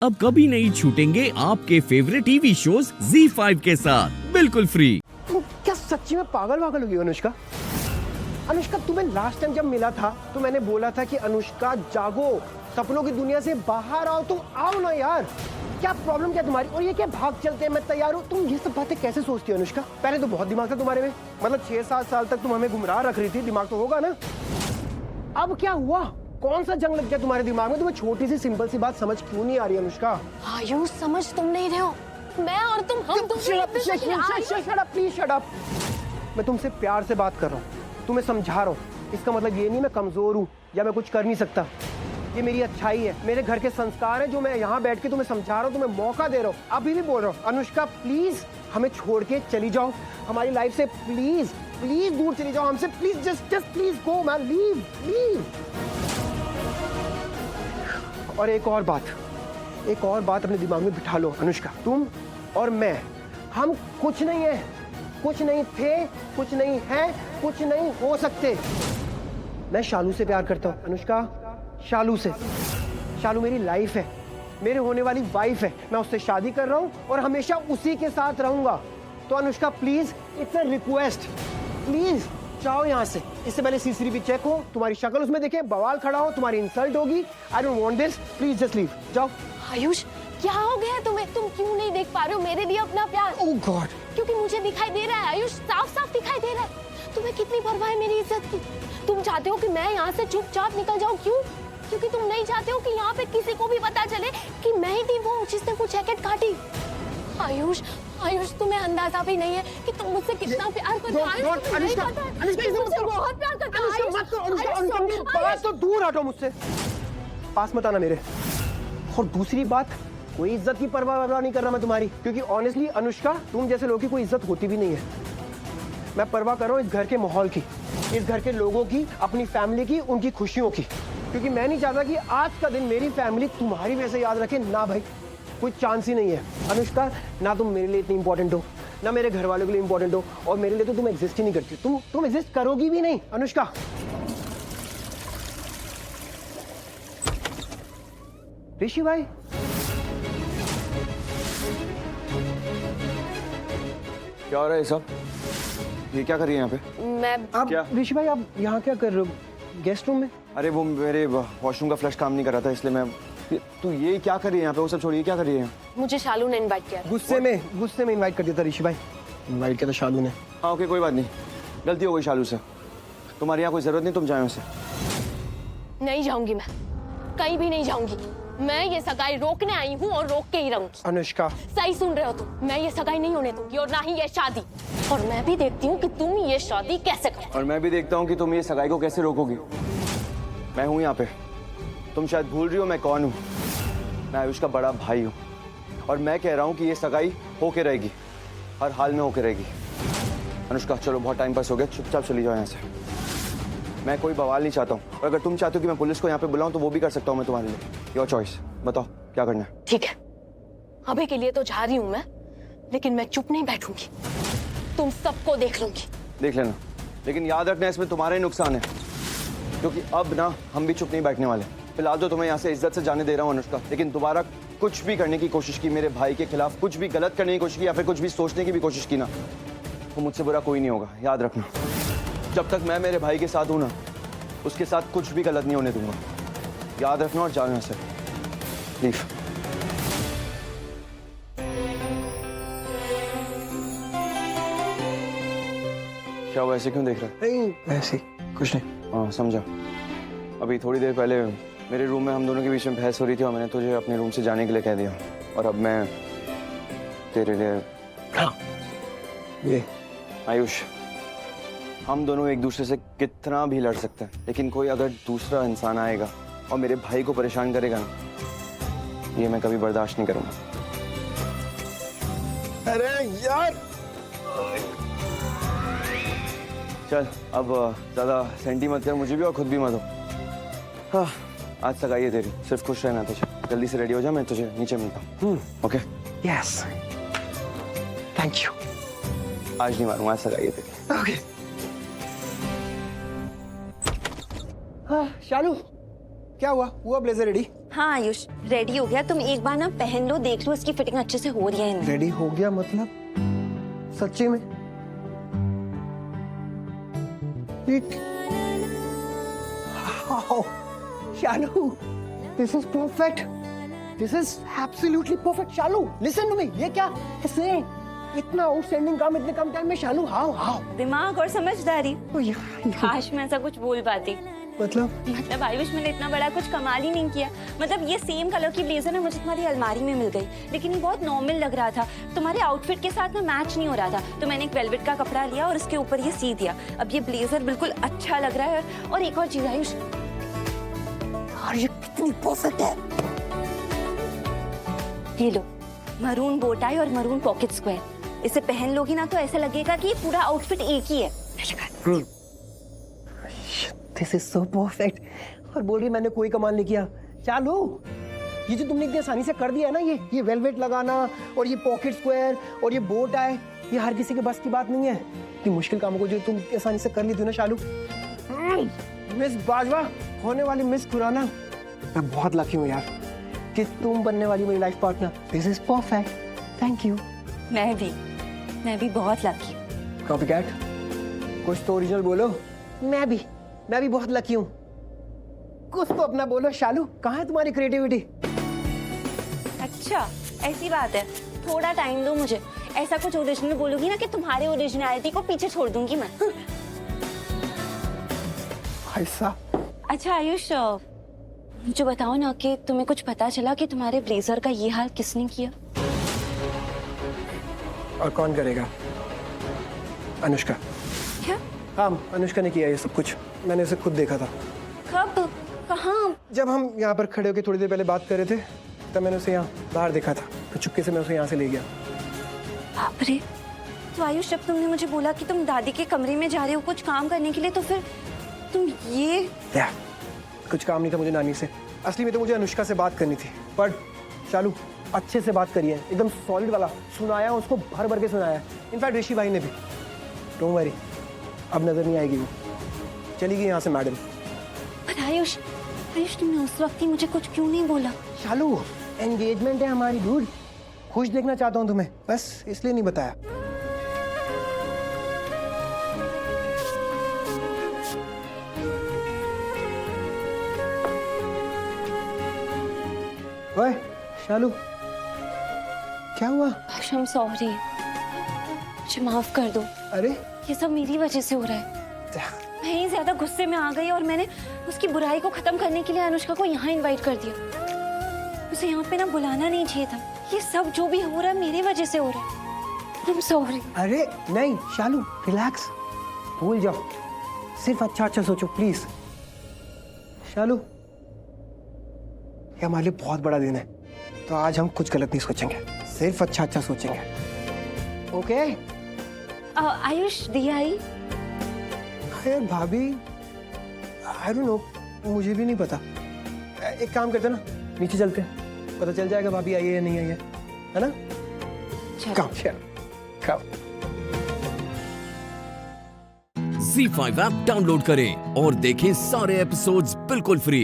अब कभी नहीं छूटेंगे आपके फेवरेट टीवी शोज ZEE5 के साथ बिल्कुल फ्री। तुम क्या सच्ची में पागल वागल हो गई हो अनुष्का? अनुष्का, तुम्हें लास्ट टाइम जब मिला था तो मैंने बोला था कि अनुष्का जागो, सपनों की दुनिया से बाहर आओ, तुम आओ ना यार। क्या प्रॉब्लम क्या तुम्हारी? और ये क्या भाग चलते हैं, मैं तैयार हूँ। तुम ये सब बातें कैसे सोचती हो अनुष्का? पहले तो बहुत दिमाग था तुम्हारे में, मतलब 6-7 साल तक तुम हमें गुमराह रख रही थी, दिमाग तो होगा ना। अब क्या हुआ? कौन सा जंग लग गया तुम्हारे दिमाग में? तुम्हें छोटी सी सिंपल सी बात समझ क्यों नहीं आ रही अनुष्का? आयुष, समझ तुम नहीं रहे हो। मैं और तुम हम प्लीज शट अप। मैं तुमसे प्यार से बात कर रहा हूँ, तुम्हें समझा रहा हूँ। इसका मतलब ये नहीं मैं कमजोर हूँ या मैं कुछ कर नहीं सकता। ये मेरी अच्छाई है, मेरे घर के संस्कार है जो मैं यहाँ बैठ के तुम्हें समझा रहा हूँ, तुम्हें मौका दे रहा हूँ। अभी भी बोल रहा हूँ अनुष्का, प्लीज हमें छोड़ के चली जाओ हमारी लाइफ से। प्लीज प्लीज दूर चली जाओ हमसे। Please just please go man, leave leave. और एक और बात अपने दिमाग में बिठा लो अनुष्का, तुम और मैं, हम कुछ नहीं है, कुछ नहीं थे, कुछ नहीं है, कुछ नहीं हो सकते। मैं शालू से प्यार करता हूँ अनुष्का, शालू से। शालू मेरी लाइफ है, मेरे होने वाली वाइफ है। मैं उससे शादी कर रहा हूँ और हमेशा उसी के साथ रहूंगा। तो Anushka please, it's a request, please जाओ यहाँ से। इससे पहले CCTV चेक हो, तुम्हारी शक्ल उसमें देखे, बवाल खड़ा हो, तुम्हारी इंसल्ट होगी। I don't want this, please just leave, जाओ। आयुष, क्या हो गया तुम्हें? तुम क्यों नहीं देख पा रहे हो मेरे लिए अपना प्यार? ओह गॉड, क्योंकि मुझे दिखाई दे रहा है आयुष, साफ साफ दिखाई दे रहा है। तुम्हें कितनी परवाह है मेरी इज्जत की। तुम चाहते हो कि मैं यहाँ से चुपचाप निकल जाऊँ, क्यों? क्योंकि तुम नहीं चाहते हो कि यहाँ पे किसी को भी पता चले कि मैं ही थी वो जिसने वो जैकेट काटी। आयुष, आयुष, तुम्हें अंदाजा भी नहीं है कि तुम मुझसे कितना प्यार करते हो। अनुष्का, मुझसे बहुत प्यार करते हो। बात तो दूर हटो मुझसे, पास मत आना मेरे। और दूसरी बात, कोई इज्जत की परवाह नहीं कर रहा मैं तुम्हारी, क्योंकि ऑनेस्टली अनुष्का, तुम जैसे लोगों की कोई इज्जत होती भी नहीं है। मैं परवाह कर रहा हूँ इस घर के माहौल की, इस घर के लोगों की, अपनी फैमिली की, उनकी खुशियों की। क्योंकि मैं नहीं चाहता कि आज का दिन मेरी फैमिली तुम्हारी वजह से याद रखे। ना भाई, कोई चांस ही नहीं है अनुष्का। ना तुम मेरे लिए इतनी इंपॉर्टेंट हो, ना मेरे घर वालों के लिए इंपॉर्टेंट हो, और मेरे लिए तो तुम एग्जिस्ट ही नहीं करती। तुम एग्जिस्ट करोगी भी नहीं अनुष्का। ऋषि भाई, क्या हो रहा है सब? ये क्या कर रही है यहाँ पे? मैं आप क्या? ऋषि भाई, आप यहाँ क्या कर रहे हो? गेस्ट रूम में? अरे वो मेरे वॉशरूम का फ्लश काम नहीं कर रहा था, इसलिए मैं। तू ये क्या कर रही है यहाँ पे? वो सब छोड़िए, क्या कर रही है? मुझे शालू ने इनवाइट किया। गुस्से में इनवाइट कर दिया था ऋषि भाई। इनवाइट किया था शालू ने। हाँ ओके, कोई बात नहीं, गलती हो गई शालू से। तुम्हारी यहाँ कोई जरूरत नहीं, तुम जाओ उसे। नहीं जाऊंगी, मैं कहीं भी नहीं जाऊंगी। मैं ये सगाई रोकने आई हूँ और रोक के ही रहूंगी। अनुष्का, सही सुन रहे हो तुम, मैं ये सगाई नहीं होने दूंगी, और ना ही ये शादी। और मैं भी देखती हूँ कि तुम ये शादी कैसे करो। और मैं भी देखता हूँ कि तुम ये सगाई को कैसे रोकोगी। मैं हूँ यहाँ पे, तुम शायद भूल रही हो मैं कौन हूँ। मैं आयुष का बड़ा भाई हूँ, और मैं कह रहा हूँ कि ये सगाई होके रहेगी, हर हाल में होके रहेगी। अनुष्का चलो, बहुत टाइम पास हो गया, चुपचाप चली जाओ यहाँ से। मैं कोई बवाल नहीं चाहता हूँ, और अगर तुम चाहते हो कि मैं पुलिस को यहाँ पे बुलाऊं तो वो भी कर सकता हूँ मैं तुम्हारे लिए। योर चॉइस, बताओ क्या करना है। ठीक है, अभी के लिए तो जा रही हूँ मैं, लेकिन मैं चुप नहीं बैठूंगी। तुम सबको देख लूंगी। देख लेना, लेकिन याद रखना इसमें तुम्हारा ही नुकसान है, क्योंकि अब ना हम भी चुप नहीं बैठने वाले। फिलहाल तो तुम्हें यहाँ से इज्जत से जाने दे रहा हूँ अनुष्का, लेकिन दोबारा कुछ भी करने की कोशिश की, मेरे भाई के खिलाफ कुछ भी गलत करने की कोशिश की, या फिर कुछ भी सोचने की भी कोशिश की ना, तो मुझसे बुरा कोई नहीं होगा। याद रखना, जब तक मैं मेरे भाई के साथ हूँ ना, उसके साथ कुछ भी गलत नहीं होने दूंगा। याद रखना, और जाओ यहाँ से, लीव। क्या हुआ, ऐसे क्यों देख रहा है? नहीं ऐसे कुछ नहीं। हाँ समझा। अभी थोड़ी देर पहले मेरे रूम में हम दोनों के बीच में बहस हो रही थी, और मैंने तुझे अपने रूम से जाने के लिए कह दिया, और अब मैं तेरे लिए। हाँ, ये आयुष, हम दोनों एक दूसरे से कितना भी लड़ सकते हैं, लेकिन कोई अगर दूसरा इंसान आएगा और मेरे भाई को परेशान करेगा ना, ये मैं कभी बर्दाश्त नहीं करूंगा। अरे यार, चल अब ज्यादा सेंटी मत कर, मुझे भी और खुद भी मत हो। हाँ, आज सगाई है तेरी, सिर्फ खुश रहना तुझे। जल्दी से रेडी हो जा, मैं तुझे नीचे मिलता हूँ। ओके? Yes, thank you. आज नहीं मारूंगा, आज सगाई है तेरी। ओके। हाँ शालू, क्या हुआ ब्लेजर रेडी? हाँ आयुष, रेडी हो गया। तुम एक बार ना पहन लो, देख लो इसकी फिटिंग अच्छे से हो रही है। रेडी हो गया मतलब सच्ची में? Shalu, this is perfect, this is absolutely perfect. Shalu listen to me, ये क्या ऐसे इतना आउटस्टैंडिंग काम इतने कम टाइम में? शालू हाउ हाउ? दिमाग और समझदारी। काश मैं ऐसा कुछ बोल पाती। मतलब आयुष, मैंने इतना बड़ा कुछ कमाल ही नहीं किया। मतलब ये सेम कलर की ब्लेजर ना मुझे तुम्हारी अलमारी में मिल गई, लेकिन ये बहुत नॉर्मल लग रहा था, तुम्हारे आउटफिट के साथ ना मैच नहीं हो रहा था, तो मैंने एक वेलवेट का कपड़ा लिया और उसके ऊपर ये सी दिया। अब ये ब्लेजर बिल्कुल अच्छा लग रहा है। और एक और चीज आयुष, और ये कितनी परफेक्ट है। ये लो, मरून बोटाई और मरून पॉकेट स्क्वायर। इसे पहन लोगी ना तो ऐसा लगेगा कि ये पूरा आउटफिट एक ही है। This is so perfect. और बोल रही मैंने कोई कमाल नहीं किया। चालू, ये जो तुमने इतनी आसानी से कर दिया है ना, ये वेलवेट लगाना और ये पॉकेट स्क्वायर और ये बोट आए, ये हर किसी के बस की बात नहीं है। इतनी मुश्किल कामों को जो तुम इतनी आसानी से कर ली थी ना शालू। मिस बाजवा होने वाली मिस खुराना, मैं बहुत लकी हूँ यार कि तुम बनने वाली मेरी life partner. This is perfect, thank you. मैं भी बहुत लकी हूँ। कॉपीकैट, कुछ तो ओरिजिनल बोलो। मैं भी बहुत लकी हूँ। कुछ तो अपना बोलो। शालू, कहाँ है तुम्हारी क्रिएटिविटी? अच्छा, ऐसी बात है, थोड़ा टाइम दो मुझे। ऐसा कुछ ओरिजिनल बोलूंगी ना कि तुम्हारे ओरिजिनलिटी को पीछे छोड़ दूंगी मैं। ऐसा? अच्छा आयुष, मुझे बताओ ना कि तुम्हें कुछ पता चला कि तुम्हारे ब्लेजर का ये हाल किसने किया? और कौन करेगा? अनुष्का। क्या? हाँ, अनुष्का ने किया ये सब कुछ। मैंने इसे खुद देखा था। कब? कहाँ? जब हम यहाँ पर खड़े होकर थोड़ी देर पहले बात कर रहे थे, तब मैंने उसे यहाँ बाहर देखा था, तो चुपके से मैं उसे यहाँ से ले गया। बाप रे। तो आयुष, जब तुमने मुझे बोला कि तुम दादी के कमरे में जा रहे हो कुछ काम करने के लिए, तो फिर तुम ये? कुछ काम नहीं था मुझे नानी से। असली में तो मुझे अनुष्का से बात करनी थी, पर शालू अच्छे से बात करी है, एकदम सॉलिड वाला सुनाया, उसको भर भर के सुनाया। इनफैक्ट ऋषि भाई ने भी। डोंट वरी, अब नजर नहीं आएगी वो। चली गई यहाँ से मैडम। पर आयुष तुमने उस वक्त ही मुझे कुछ क्यों नहीं बोला? शालू, एंगेजमेंट है हमारी डूड, खुश देखना चाहता हूँ तुम्हें, बस इसलिए नहीं बताया। ओए शालू, क्या हुआ? आयुष, I'm sorry, मुझे माफ कर दो। अरे ये सब मेरी वजह से हो रहा है। मैं ही ज्यादा गुस्से में आ गई और मैंने उसकी बुराई को खत्म करने के लिए अनुष्का को यहाँ इनवाइट कर दिया। उसे यहाँ पे ना बुलाना नहीं चाहिए था। ये सब जो भी हो रहा है मेरी वजह से हो रहा है। I'm sorry। अरे नहीं शालू, रिलैक्स, भूल जाओ, सिर्फ अच्छा अच्छा सोचो प्लीज। शालू, ये हमारे लिए बहुत बड़ा दिन है, तो आज हम कुछ गलत नहीं सोचेंगे, सिर्फ अच्छा अच्छा सोचेंगे। ओके? आयुष, दिया आई? अरे भाभी, आई डोंट नो, मुझे भी नहीं पता। एक काम करते ना, नीचे चलते हैं, पता चल जाएगा भाभी आई है या नहीं आई है ना? चलो। कम। Z5 ऐप डाउनलोड करें और देखें सारे एपिसोड्स बिल्कुल फ्री।